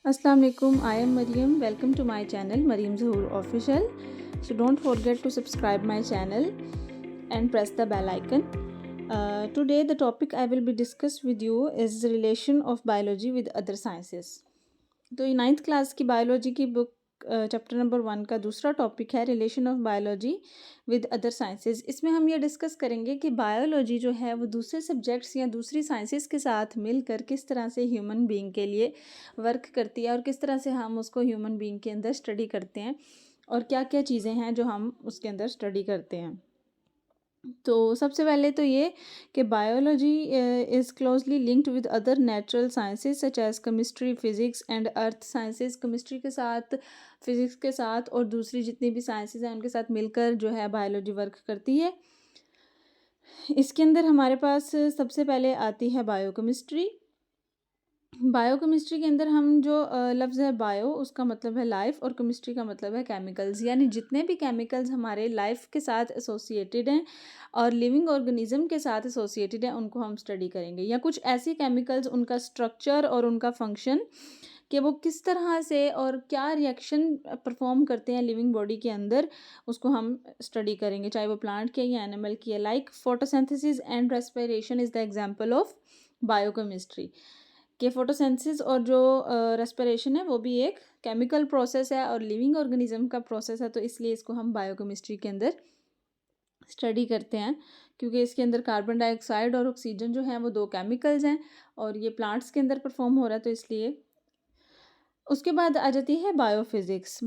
Assalamu alaikum. I am Mariam. Welcome to my channel Mariam Zahoor Official. So don't forget to subscribe my channel and press the bell icon. Today the topic I will be discuss with you is the relation of biology with other sciences. तो ये 9th class की biology की book chapter number 1 का दूसरा topic है relation of biology with other sciences. इसमें हम ये डिस्कस करेंगे कि बायोलॉजी जो है वो दूसरे सब्जेक्ट्स या दूसरी साइंसेस के साथ मिलकर किस तरह से ह्यूमन बीइंग के लिए वर्क करती है और किस तरह से हम उसको ह्यूमन बीइंग के अंदर स्टडी करते हैं और क्या क्या चीज़ें हैं जो हम उसके अंदर स्टडी करते हैं। तो सबसे पहले तो ये कि biology is closely linked with other natural sciences such as chemistry physics and earth sciences. Chemistry के साथ, फिज़िक्स के साथ और दूसरी जितनी भी साइंसेज हैं उनके साथ मिलकर जो है बायोलॉजी वर्क करती है। इसके अंदर हमारे पास सबसे पहले आती है बायोकेमिस्ट्री। बायोकेमिस्ट्री के अंदर हम जो लफ्ज़ है बायो, उसका मतलब है लाइफ और केमिस्ट्री का मतलब है केमिकल्स, यानी जितने भी केमिकल्स हमारे लाइफ के साथ एसोसिएटेड हैं और लिविंग ऑर्गेनिज्म के साथ एसोसिएटेड हैं उनको हम स्टडी करेंगे, या कुछ ऐसे केमिकल्स, उनका स्ट्रक्चर और उनका फंक्शन कि वो किस तरह से और क्या रिएक्शन परफॉर्म करते हैं लिविंग बॉडी के अंदर, उसको हम स्टडी करेंगे, चाहे वो प्लांट की है या एनिमल की है। Like photosynthesis and respiration is the example of biochemistry. कि फोटोसिंथेसिस और जो रेस्पिरेशन है वो भी एक केमिकल प्रोसेस है और लिविंग ऑर्गेनिज्म का प्रोसेस है, तो इसलिए इसको हम बायोकेमिस्ट्री के अंदर स्टडी करते हैं, क्योंकि इसके अंदर कार्बन डाइऑक्साइड और ऑक्सीजन जो है वो दो केमिकल्स हैं और ये प्लांट्स के अंदर परफॉर्म हो रहा है, तो इसलिए। उसके बाद आ जाती है बायोफिज़िक्स।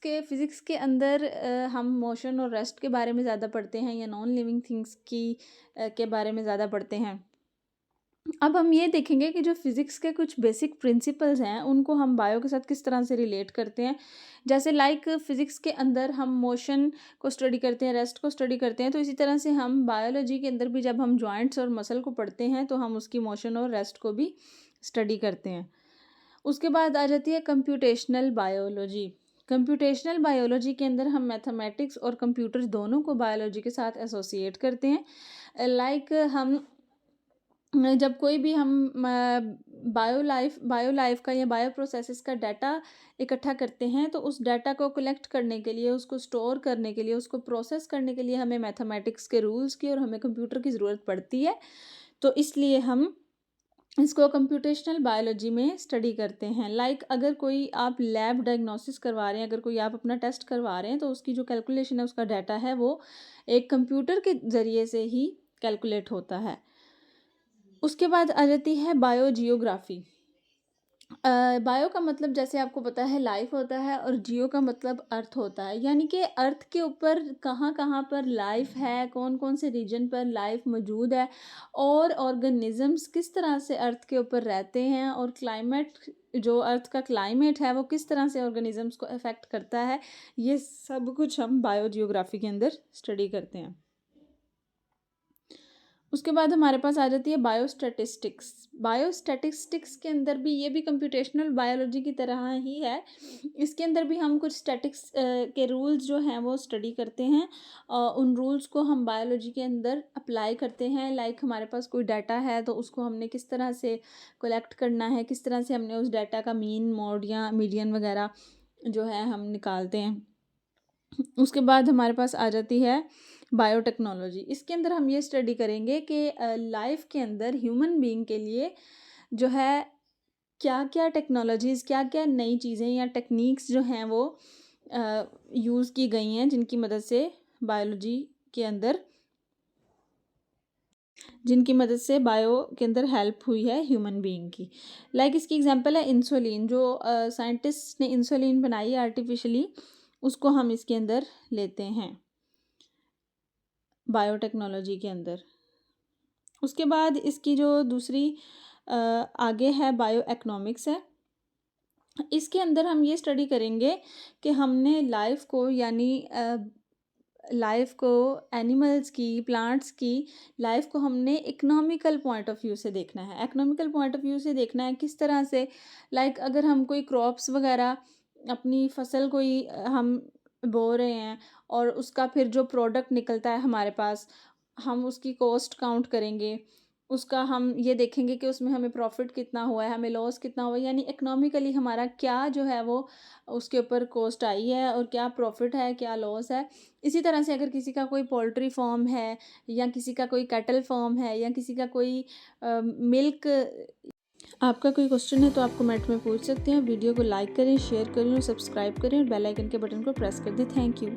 फिज़िक्स के अंदर हम मोशन और रेस्ट के बारे में ज़्यादा पढ़ते हैं या नॉन लिविंग थिंग्स के बारे में ज़्यादा पढ़ते हैं। अब हम ये देखेंगे कि जो फिज़िक्स के कुछ बेसिक प्रिंसिपल्स हैं उनको हम बायो के साथ किस तरह से रिलेट करते हैं। जैसे लाइक फिज़िक्स के अंदर हम मोशन को स्टडी करते हैं, रेस्ट को स्टडी करते हैं, तो इसी तरह से हम बायोलॉजी के अंदर भी जब हम जॉइंट्स और मसल को पढ़ते हैं तो हम उसकी मोशन और रेस्ट को भी स्टडी करते हैं। उसके बाद आ जाती है कंप्यूटेशनल बायोलॉजी। कंप्यूटेशनल बायोलॉजी के अंदर हम मैथमेटिक्स और कंप्यूटर्स दोनों को बायोलॉजी के साथ एसोसिएट करते हैं। लाइक हम जब कोई भी हम बायो लाइफ का या बायो प्रोसेसेस का डाटा इकट्ठा करते हैं, तो उस डाटा को कलेक्ट करने के लिए, उसको स्टोर करने के लिए, उसको प्रोसेस करने के लिए हमें मैथमेटिक्स के रूल्स की और हमें कंप्यूटर की ज़रूरत पड़ती है। तो इसलिए हम इसको कंप्यूटेशनल बायोलॉजी में स्टडी करते हैं। लाइक अगर कोई आप लैब डायग्नोसिस करवा रहे हैं, अगर कोई आप अपना टेस्ट करवा रहे हैं, तो उसकी जो कैलकुलेशन है, उसका डाटा है, वो एक कंप्यूटर के ज़रिए से ही कैलकुलेट होता है। उसके बाद आ जाती है बायोजियोग्राफी। बायो का मतलब जैसे आपको पता है लाइफ होता है और जियो का मतलब अर्थ होता है, यानी कि अर्थ के ऊपर कहाँ कहाँ पर लाइफ है, कौन कौन से रीजन पर लाइफ मौजूद है और ऑर्गेनिजम्स किस तरह से अर्थ के ऊपर रहते हैं और क्लाइमेट, जो अर्थ का क्लाइमेट है वो किस तरह से ऑर्गेनिजम्स को अफेक्ट करता है, ये सब कुछ हम बायोजियोग्राफी के अंदर स्टडी करते हैं। उसके बाद हमारे पास आ जाती है बायोस्टैटिस्टिक्स। बायोस्टैटिस्टिक्स के अंदर भी ये भी कंप्यूटेशनल बायोलॉजी की तरह ही है। इसके अंदर भी हम कुछ स्टैटिक्स के रूल्स जो हैं वो स्टडी करते हैं और उन रूल्स को हम बायोलॉजी के अंदर अप्लाई करते हैं। लाइक हमारे पास कोई डाटा है तो उसको हमने किस तरह से कलेक्ट करना है, किस तरह से हमने उस डाटा का मीन, मोड या मीडियन वगैरह जो है हम निकालते हैं। उसके बाद हमारे पास आ जाती है बायोटेक्नोलॉजी। इसके अंदर हम ये स्टडी करेंगे कि लाइफ के अंदर ह्यूमन बीइंग के लिए जो है क्या क्या टेक्नोलॉजीज़, क्या क्या नई चीज़ें या टेक्निक्स जो हैं वो यूज़ की गई हैं, जिनकी मदद से बायोलॉजी के अंदर, जिनकी मदद से बायो के अंदर हेल्प हुई है ह्यूमन बीइंग की। लाइक इसकी एग्जांपल है इंसुलिन। जो साइंटिस्ट ने इंसुलिन बनाई आर्टिफिशियली, उसको हम इसके अंदर लेते हैं बायोटेक्नोलॉजी के अंदर। उसके बाद इसकी जो दूसरी आगे है बायो इकोनॉमिक्स है। इसके अंदर हम ये स्टडी करेंगे कि हमने लाइफ को, यानी लाइफ को, एनिमल्स की, प्लांट्स की लाइफ को हमने इकोनॉमिकल पॉइंट ऑफ व्यू से देखना है। इकोनॉमिकल पॉइंट ऑफ व्यू से देखना है किस तरह से, लाइक अगर हम कोई क्रॉप्स वगैरह, अपनी फसल कोई हम बो रहे हैं और उसका फिर जो प्रोडक्ट निकलता है हमारे पास, हम उसकी कॉस्ट काउंट करेंगे उसका हम ये देखेंगे कि उसमें हमें प्रॉफ़िट कितना हुआ है, हमें लॉस कितना हुआ है, यानी इकोनॉमिकली हमारा क्या जो है वो उसके ऊपर कॉस्ट आई है और क्या प्रॉफ़िट है, क्या लॉस है। इसी तरह से अगर किसी का कोई पोल्ट्री फ़ार्म है या किसी का कोई कैटल फ़ार्म है या किसी का कोई मिल्क, आपका कोई क्वेश्चन है तो आप कमेंट में पूछ सकते हैं। वीडियो को लाइक करें, शेयर करें और सब्सक्राइब करें और बेल आइकन के बटन को प्रेस कर दें। Thank you.